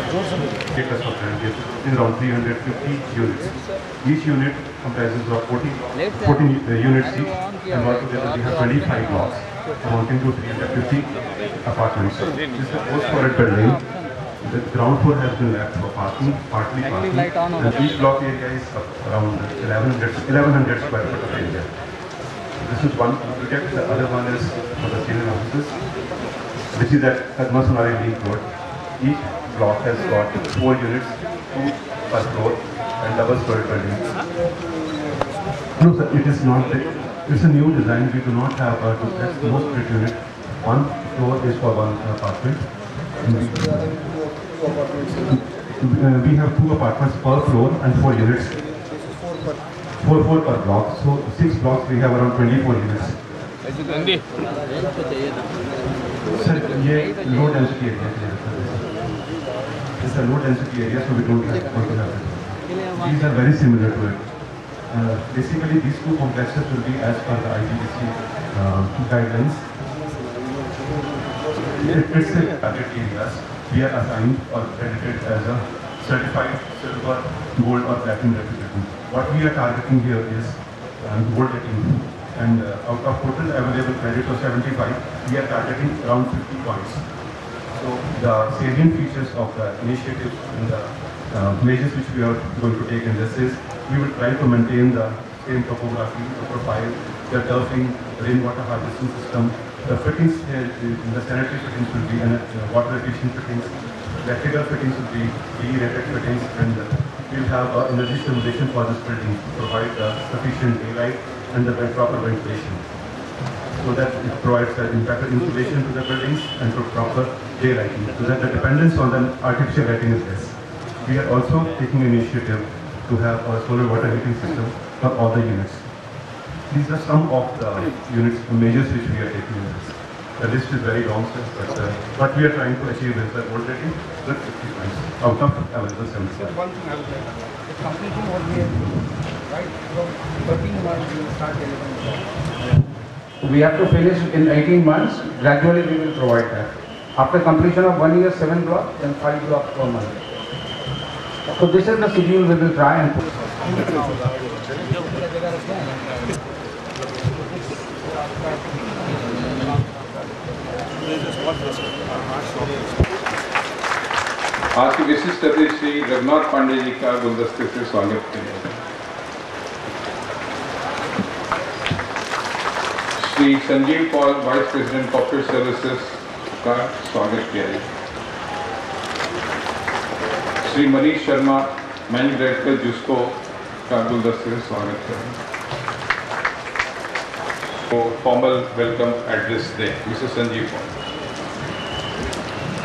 Acres of land is around 350 units. Each unit comprises of 14 units each, and altogether we have 25 blocks amounting to 350 apartments. This is the post-quarter building. The ground floor has been left for parking, partly parking, and each block area is around 1100 square foot of area. This is one project. The other one is for the senior offices, which is at Padmaswanari Link Road. Each block has got 4 units, 2 per floor, and double-story building. No, sir, it is not. It's a new design. We do not have a duplex, no split unit. One floor is for one apartment. We have 2 apartments per floor and 4 units. 4 per block. So 6 blocks we have around 24 units. Sir, ये low density area है. It's a low density area, so we don't have to have it. These are very similar to it. Basically, these 2 complexes will be as per the IGBC guidelines. It's a target areas. We are assigned or credited as a certified silver, gold or platinum reputation. What we are targeting here is gold rating. And out of total available credit of 75, we are targeting around 50 points. So the salient features of the initiative and the measures which we are going to take in this is, we will try to maintain the same topography, the profile, the turfing, rainwater harvesting system. The fittings, the sanitary fittings will be water efficient fittings, electrical fittings will be E-rated fittings, and we will have energy stimulation for this building to provide sufficient daylight and the proper ventilation, so that it provides better insulation to the buildings and to proper daylighting, so that the dependence on the artificial lighting is less. We are also taking initiative to have a solar water heating system for all the units. These are some of the units, measures which we are taking in this. The list is very long, sir, but what we are trying to achieve is the gold rating plus 50 points out of available 75. One thing I would like to add, the completion what we have to do, right, from 13 months we will start delivering. We have to finish in 18 months, gradually we will provide that. After completion of 1 year, 7 blocks, then 5 blocks per month. So this is the schedule we will try and put. आज के विशिष्ट अतिथि श्री रघुनाथ पांडे जी का गुलदस्ते से स्वागत करें। Shri Sanjeev Paul vice president corporate services का स्वागत किया जाए। श्री मनीष शर्मा मैनेजिंग डायरेक्टर जुस्को का गुलदस्ते से स्वागत करें। तो फॉर्मल वेलकम एड्रेस दें mister Sanjeev Paul.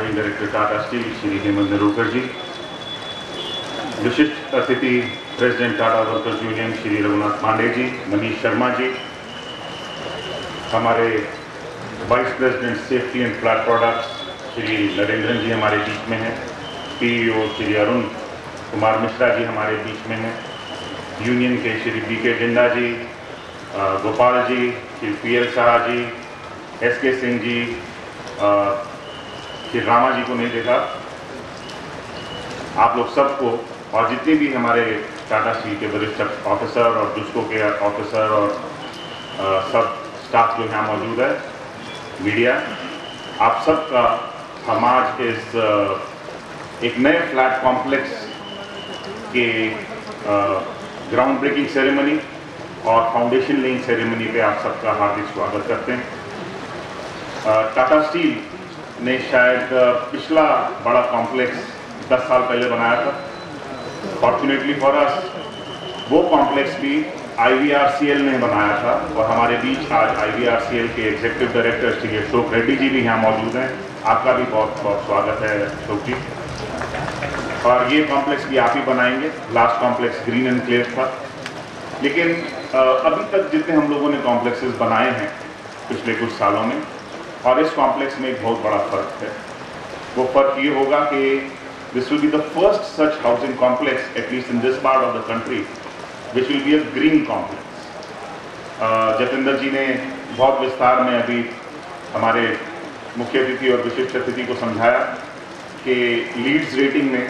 Director Tata Steel Shri Hemant Narukar ji, विशिष्ट अतिथि president Tata workers union Shri Raghunath Pandey ji, Manish Sharma ji, हमारे vice president safety and flat products Shri Narendran ji हमारे बीच में हैं, पीईओ श्री अरुण कुमार मिश्रा जी हमारे बीच में हैं, यूनियन के श्री बीके जिंदा जी, गोपाल जी, श्री पीएल शाह जी, एसके सिंह जी, श्री रामा जी को नहीं देखा, आप लोग सबको और जितने भी हमारे टाटा स्टील के वरिष्ठ ऑफिसर और जुस्को के ऑफिसर और सब स्टाफ जो यहाँ मौजूद है, मीडिया, आप सबका हम आज इस एक नए फ्लैट कॉम्प्लेक्स के ग्राउंड ब्रेकिंग सेरेमनी और फाउंडेशन लेइंग सेरेमनी पे आप सबका हार्दिक स्वागत करते हैं। टाटा स्टील ने शायद पिछला बड़ा कॉम्प्लेक्स 10 साल पहले बनाया था। फॉर्चुनेटली फॉर अस वो कॉम्प्लेक्स भी IVRCL ने बनाया था और हमारे बीच आज IVRCL के एग्जीक्यूटिव डायरेक्टर श्री अशोक रेड्डी जी भी यहाँ मौजूद हैं। आपका भी बहुत बहुत स्वागत है अशोक जी। और ये कॉम्प्लेक्स भी आप ही बनाएंगे। लास्ट कॉम्प्लेक्स ग्रीन एनक्लेव था, लेकिन अभी तक जितने हम लोगों ने कॉम्प्लेक्सेस बनाए हैं पिछले कुछ सालों में, और इस कॉम्प्लेक्स में एक बहुत बड़ा फर्क है। वो फर्क ये होगा कि this will be the first such housing complex at least in this part of the country which will be a green complex. Jatendra ji ने बहुत विस्तार में अभी हमारे मुख्य अतिथि और विशिष्ट अतिथि को समझाया के लीड्स रेटिंग में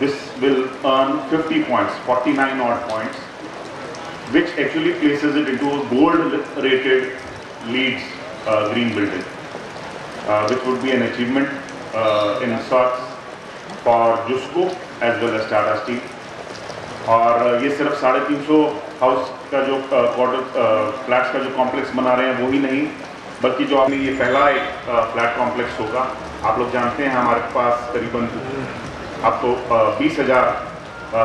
this will earn 50 points, 49 odd points, which actually places it into a gold rated Leeds green building, which would be an achievement in sorts for JUSCO as well as Tata Steel. और ये सिर्फ 350 house का जो quarter flats का जो complex बना रहे हैं वो ही नहीं, बल्कि जो आपने ये पहला एक फ्लैट कॉम्प्लेक्स होगा। आप लोग जानते हैं हमारे पास करीबन अब तो 20,000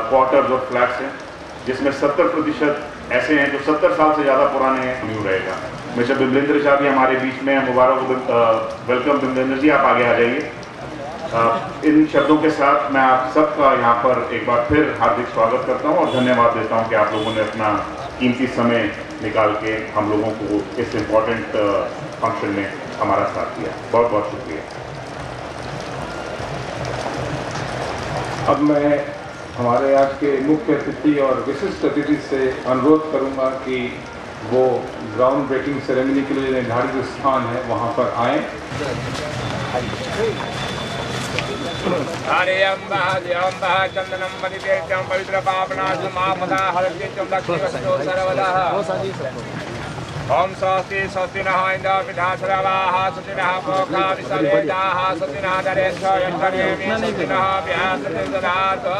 क्वार्टर्स और फ्लैट्स हैं, जिसमें 70% ऐसे हैं जो 70 साल से ज़्यादा पुराने हैं। न्यू रहेगा। मिस्टर बिमलेंद्र शाह भी हमारे बीच में, मुबारक वेलकम बिमलेंद्र जी, आप आगे आ जाइए। इन शब्दों के साथ मैं आप सबका यहाँ पर एक बार फिर हार्दिक स्वागत करता हूँ और धन्यवाद देता हूँ कि आप लोगों ने अपना कीमती समय निकाल के हम लोगों को इस इम्पोर्टेंट फंक्शन में हमारा साथ दिया। बहुत बहुत शुक्रिया। अब मैं हमारे आज के मुख्य अतिथि और विशिष्ट अतिथि से अनुरोध करूंगा कि वो ग्राउंड ब्रेकिंग सेरेमनी के लिए निर्धारित स्थान है वहां पर आएं। हरे अम्बा चंदनम वनितेजं पवित्र पापनाशं मामदा हरत्यं लक्ष्मीवस्तो सर्वदा। ओम स्वस्ति स्वस्ति नः इन्द्रो विधाश्रवाः स्वस्ति नः पूषा विश्ववेदाः स्वस्ति नः दरेषु यष्टनेमि स्वस्ति नः व्यासति ददातु।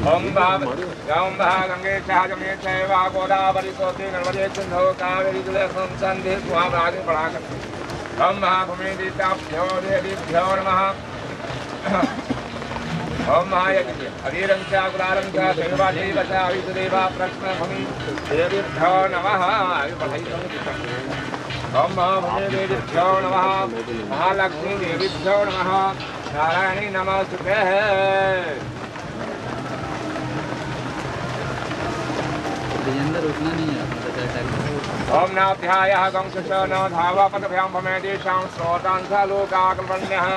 ओम गंगे जमुने चैव गोदावरी सरस्वती नर्मदे सिंधु कावेरी जलेस्मिन् सन्निधिं स्वाहां परागम्। ओम महाभूमि देवताभ्यो देवीभ्यो नमः। ओम महायज्ञ अधीरं च गुलारं च देवादेव च अविदेवा प्रश्नभूमि देवीभ्यो नमः। ओम महाभूमि देवीभ्यो नमः। महालक्ष्मी देवीभ्यो नमः। नारायणी नमस्ते। रुकना नहीं है। ओम नाध्यायः गंसच न धावापदभ्यां भमेदेशां श्रोतांस लोकाकल्पन्यः।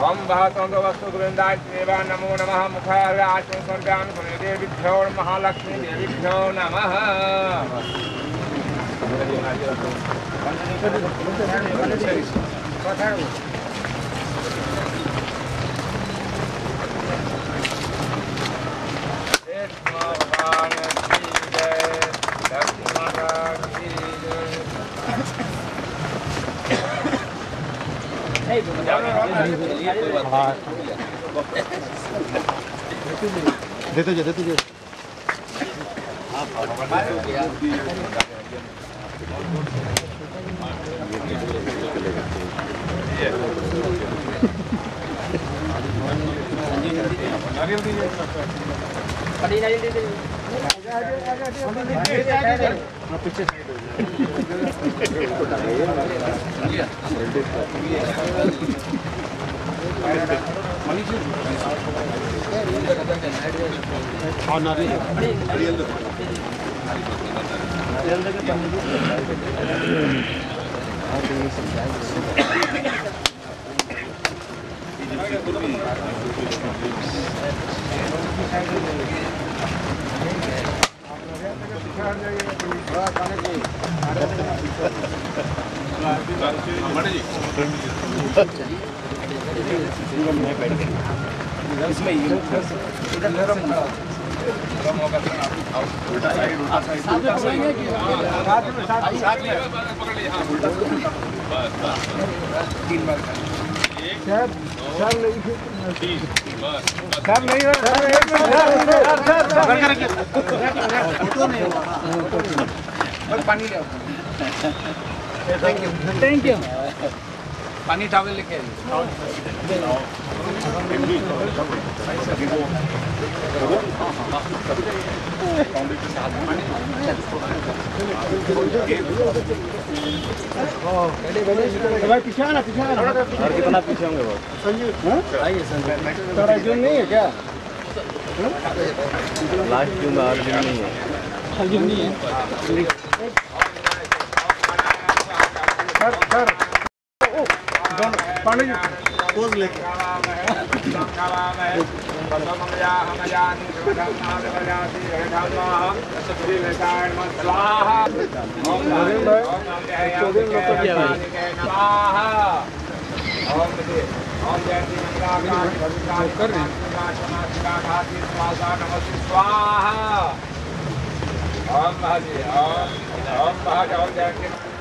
ओम भवतु वस्तु गोविन्दाय देवा नमो नमः। मुखाराचं स्वर्गां देवीभ्यो महालक्ष्मी देवीभ्यो नमः। देते जा पीछे थैंक यू। पानी टावल लेके पीछे आना और कितना पीछे होंगे बहुत संजीव आइए संजीव तो अर्जुन नहीं है क्या लास्ट जून में अर्जुन नहीं है सर पानी पोज लेके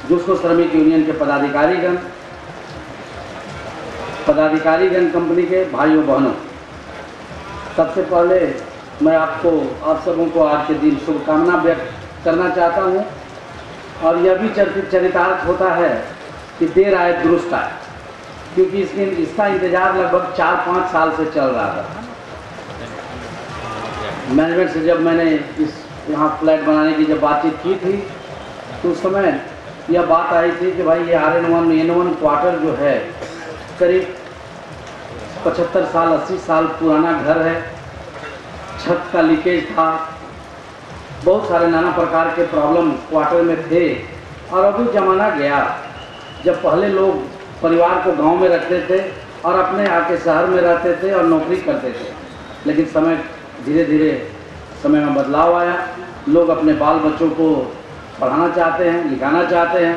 जुस्को श्रमिक यूनियन के पदाधिकारीगण कंपनी के भाइयों बहनों, सबसे पहले मैं आप सबों को आज के दिन शुभकामना व्यक्त करना चाहता हूं। और यह भी चरितार्थ होता है कि देर आए दुरुस्त आए, क्योंकि इसका इंतजार लगभग 4-5 साल से चल रहा था। मैनेजमेंट से जब मैंने यहाँ फ्लैट बनाने की जब बातचीत की थी तो उस समय यह बात आई थी कि भाई ये RN1 क्वार्टर जो है करीब 75 साल 80 साल पुराना घर है, छत का लीकेज था, बहुत सारे नाना प्रकार के प्रॉब्लम क्वार्टर में थे। और अभी ज़माना गया जब पहले लोग परिवार को गांव में रखते थे और अपने आके शहर में रहते थे और नौकरी करते थे, लेकिन समय धीरे धीरे समय में बदलाव आया। लोग अपने बाल बच्चों को पढ़ाना चाहते हैं, लिखाना चाहते हैं,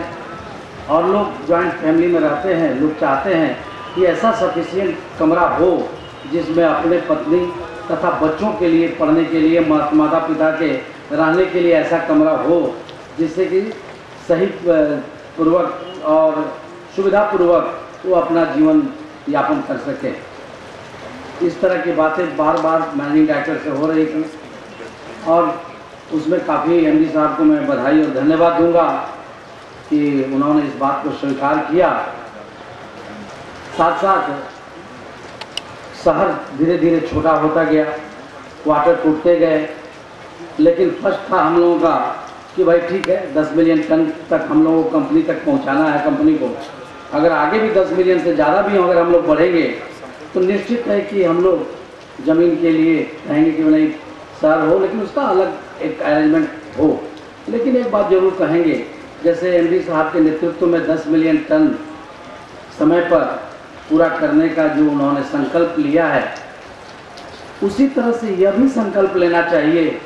और लोग जॉइंट फैमिली में रहते हैं। लोग चाहते हैं कि ऐसा सफिशिएंट कमरा हो जिसमें अपने पत्नी तथा बच्चों के लिए पढ़ने के लिए, माता पिता के रहने के लिए ऐसा कमरा हो जिससे कि सही पूर्वक और सुविधापूर्वक वो अपना जीवन यापन कर सके। इस तरह की बातें बार बार मैनेजिंग डायरेक्टर से हो रही थी और उसमें काफ़ी MD साहब को मैं बधाई और धन्यवाद दूंगा कि उन्होंने इस बात को स्वीकार किया। साथ साथ शहर धीरे धीरे छोटा होता गया, क्वार्टर टूटते गए, लेकिन फर्स्ट था हम लोगों का कि भाई ठीक है 10 मिलियन टन तक हम लोगों को कंपनी तक पहुंचाना है। कंपनी को अगर आगे भी 10 मिलियन से ज़्यादा भी अगर हम लोग बढ़ेंगे तो निश्चित है कि हम लोग ज़मीन के लिए कहेंगे कि नहीं शहर हो, लेकिन उसका अलग एक अरेंजमेंट हो। लेकिन एक बात जरूर कहेंगे, जैसे MD साहब के नेतृत्व में 10 मिलियन टन समय पर पूरा करने का जो उन्होंने संकल्प लिया है, उसी तरह से यह भी संकल्प लेना चाहिए